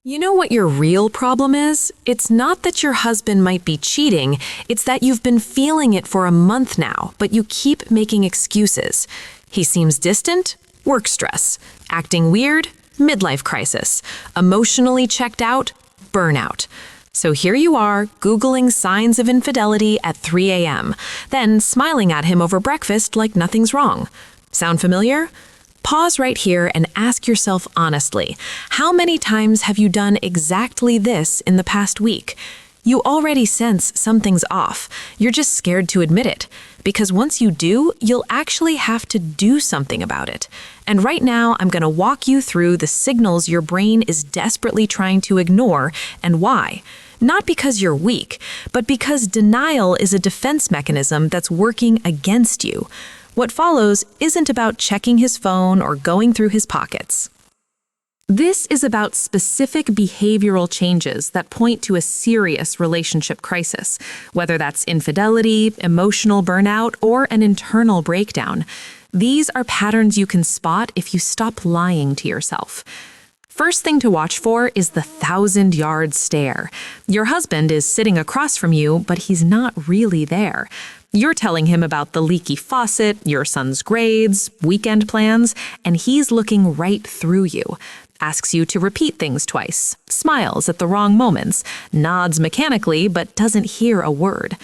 You know what your real problem is? It's not that your husband might be cheating, it's that you've been feeling it for a month now, but you keep making excuses. He seems distant? Work stress. Acting weird? Midlife crisis. Emotionally checked out? Burnout. So here you are, Googling signs of infidelity at 3 a.m., then smiling at him over breakfast like nothing's wrong. Sound familiar? Pause right here and ask yourself honestly, how many times have you done exactly this in the past week? You already sense something's off. You're just scared to admit it. Because once you do, you'll actually have to do something about it. And right now, I'm going to walk you through the signals your brain is desperately trying to ignore and why. Not because you're weak, but because denial is a defense mechanism that's working against you. What follows isn't about checking his phone or going through his pockets. This is about specific behavioral changes that point to a serious relationship crisis, whether that's infidelity, emotional burnout, or an internal breakdown. These are patterns you can spot if you stop lying to yourself. First thing to watch for is the 1,000-yard stare. Your husband is sitting across from you, but he's not really there. You're telling him about the leaky faucet, your son's grades, weekend plans, and he's looking right through you. Asks you to repeat things twice, smiles at the wrong moments, nods mechanically but doesn't hear a word.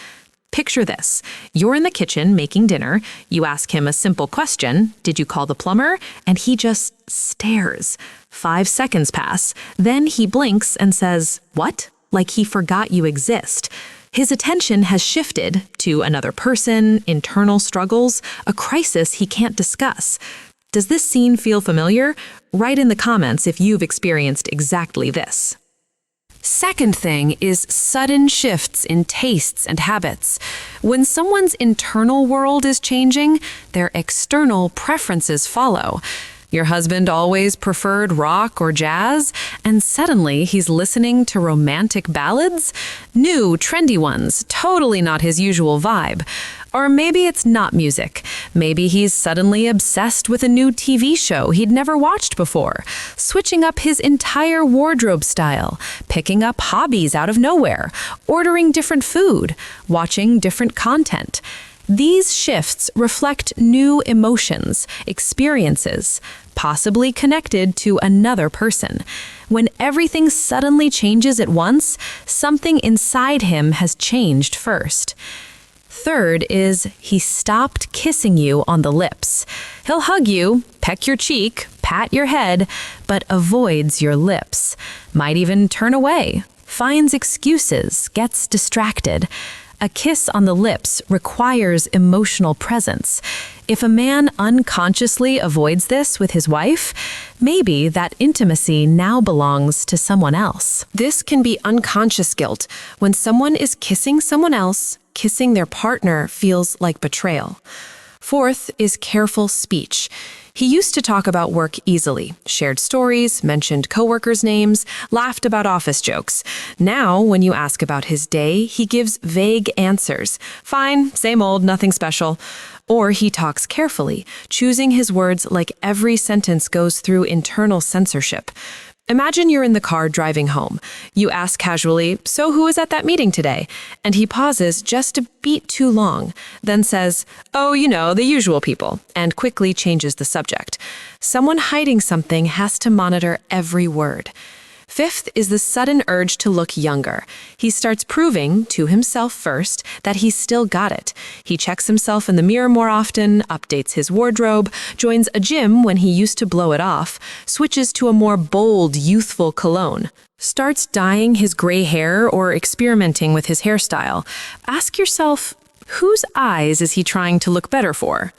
Picture this. You're in the kitchen making dinner. You ask him a simple question, "Did you call the plumber?" And he just stares. 5 seconds pass. Then he blinks and says, "What?" Like he forgot you exist. His attention has shifted to another person, internal struggles, a crisis he can't discuss. Does this scene feel familiar? Write in the comments if you've experienced exactly this. Second thing is sudden shifts in tastes and habits. When someone's internal world is changing, their external preferences follow. Your husband always preferred rock or jazz, and suddenly he's listening to romantic ballads? New, trendy ones, totally not his usual vibe. Or maybe it's not music. Maybe he's suddenly obsessed with a new TV show he'd never watched before, switching up his entire wardrobe style, picking up hobbies out of nowhere, ordering different food, watching different content. These shifts reflect new emotions, experiences, possibly connected to another person. When everything suddenly changes at once, something inside him has changed first. Third is he stopped kissing you on the lips. He'll hug you, peck your cheek, pat your head, but avoids your lips. Might even turn away, finds excuses, gets distracted. A kiss on the lips requires emotional presence. If a man unconsciously avoids this with his wife, maybe that intimacy now belongs to someone else. This can be unconscious guilt. When someone is kissing someone else, kissing their partner feels like betrayal. Fourth is careful speech. He used to talk about work easily, shared stories, mentioned coworkers' names, laughed about office jokes. Now, when you ask about his day, he gives vague answers. Fine, same old, nothing special. Or he talks carefully, choosing his words like every sentence goes through internal censorship. Imagine you're in the car driving home. You ask casually, "So who was at that meeting today?" And he pauses just a beat too long, then says, "Oh, the usual people," and quickly changes the subject. Someone hiding something has to monitor every word. Fifth is the sudden urge to look younger. He starts proving, to himself first, that he's still got it. He checks himself in the mirror more often, updates his wardrobe, joins a gym when he used to blow it off, switches to a more bold, youthful cologne, starts dyeing his gray hair or experimenting with his hairstyle. Ask yourself, whose eyes is he trying to look better for?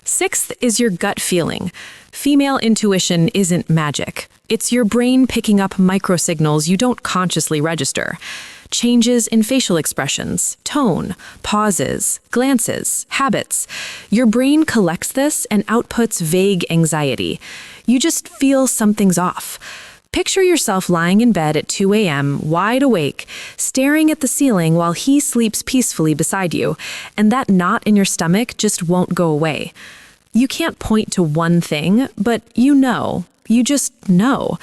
Sixth is your gut feeling. Female intuition isn't magic. It's your brain picking up microsignals you don't consciously register. Changes in facial expressions, tone, pauses, glances, habits. Your brain collects this and outputs vague anxiety. You just feel something's off. Picture yourself lying in bed at 2 a.m., wide awake, staring at the ceiling while he sleeps peacefully beside you, and that knot in your stomach just won't go away. You can't point to one thing, but you just know.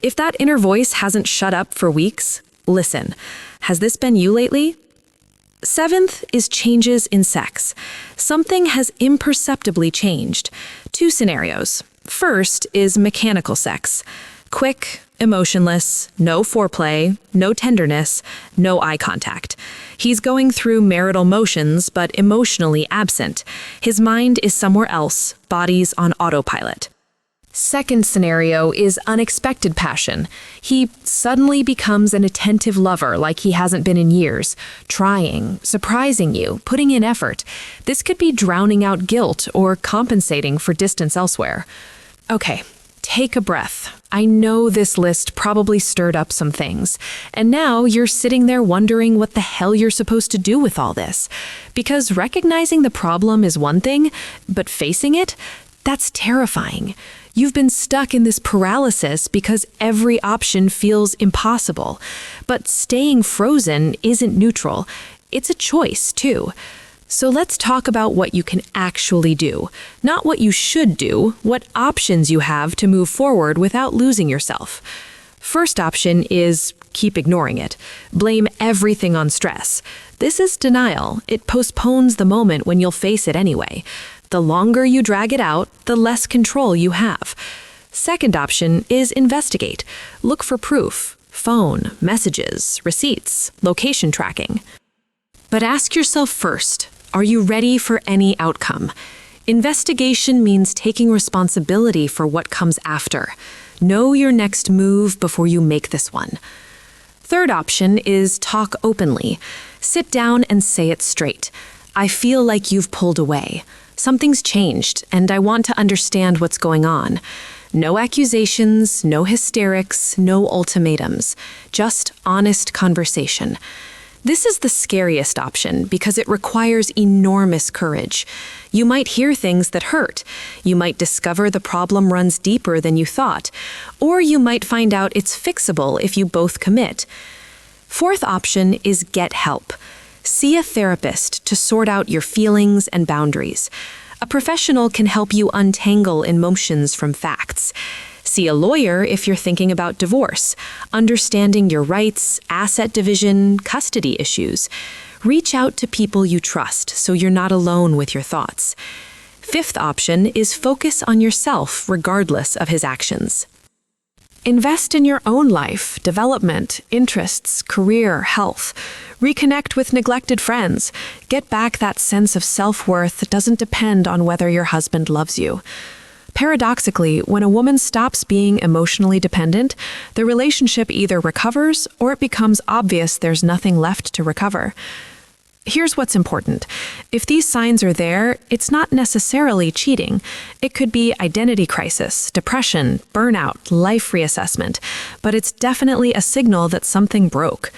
If that inner voice hasn't shut up for weeks, listen. Has this been you lately? Seventh is changes in sex. Something has imperceptibly changed. Two scenarios. First is mechanical sex. Quick, emotionless, no foreplay, no tenderness, no eye contact. He's going through marital motions, but emotionally absent. His mind is somewhere else, body's on autopilot. Second scenario is unexpected passion. He suddenly becomes an attentive lover like he hasn't been in years, trying, surprising you, putting in effort. This could be drowning out guilt or compensating for distance elsewhere. Okay, take a breath. I know this list probably stirred up some things, and now you're sitting there wondering what the hell you're supposed to do with all this. Because recognizing the problem is one thing, but facing it, that's terrifying. You've been stuck in this paralysis because every option feels impossible. But staying frozen isn't neutral. It's a choice, too. So let's talk about what you can actually do. Not what you should do, what options you have to move forward without losing yourself. First option is keep ignoring it. Blame everything on stress. This is denial. It postpones the moment when you'll face it anyway. The longer you drag it out, the less control you have. Second option is investigate. Look for proof. Phone, messages, receipts, location tracking. But ask yourself first, are you ready for any outcome? Investigation means taking responsibility for what comes after. Know your next move before you make this one. Third option is talk openly. Sit down and say it straight. I feel like you've pulled away. Something's changed, and I want to understand what's going on. No accusations, no hysterics, no ultimatums. Just honest conversation. This is the scariest option because it requires enormous courage. You might hear things that hurt. You might discover the problem runs deeper than you thought. Or you might find out it's fixable if you both commit. Fourth option is get help. See a therapist to sort out your feelings and boundaries. A professional can help you untangle emotions from facts. See a lawyer if you're thinking about divorce, understanding your rights, asset division, custody issues. Reach out to people you trust so you're not alone with your thoughts. Fifth option is focus on yourself regardless of his actions. Invest in your own life, development, interests, career, health. Reconnect with neglected friends. Get back that sense of self-worth that doesn't depend on whether your husband loves you. Paradoxically, when a woman stops being emotionally dependent, the relationship either recovers or it becomes obvious there's nothing left to recover. Here's what's important. If these signs are there, it's not necessarily cheating. It could be identity crisis, depression, burnout, life reassessment, but it's definitely a signal that something broke.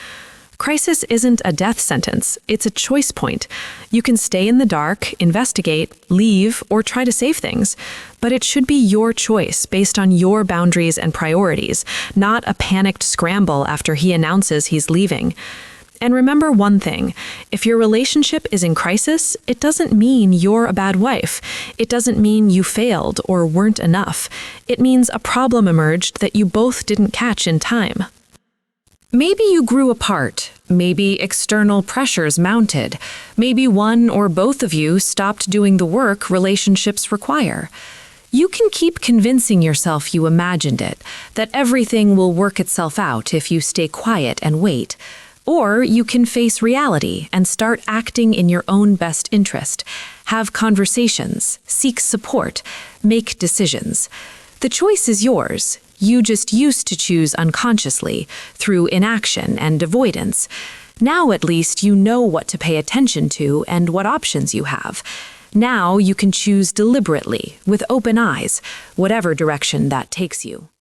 Crisis isn't a death sentence, it's a choice point. You can stay in the dark, investigate, leave, or try to save things. But it should be your choice based on your boundaries and priorities, not a panicked scramble after he announces he's leaving. And remember one thing, if your relationship is in crisis, it doesn't mean you're a bad wife. It doesn't mean you failed or weren't enough. It means a problem emerged that you both didn't catch in time. Maybe you grew apart. Maybe external pressures mounted. Maybe one or both of you stopped doing the work relationships require. You can keep convincing yourself you imagined it, that everything will work itself out if you stay quiet and wait. Or you can face reality and start acting in your own best interest. Have conversations, seek support, make decisions. The choice is yours. You just used to choose unconsciously, through inaction and avoidance. Now at least you know what to pay attention to and what options you have. Now you can choose deliberately, with open eyes, whatever direction that takes you.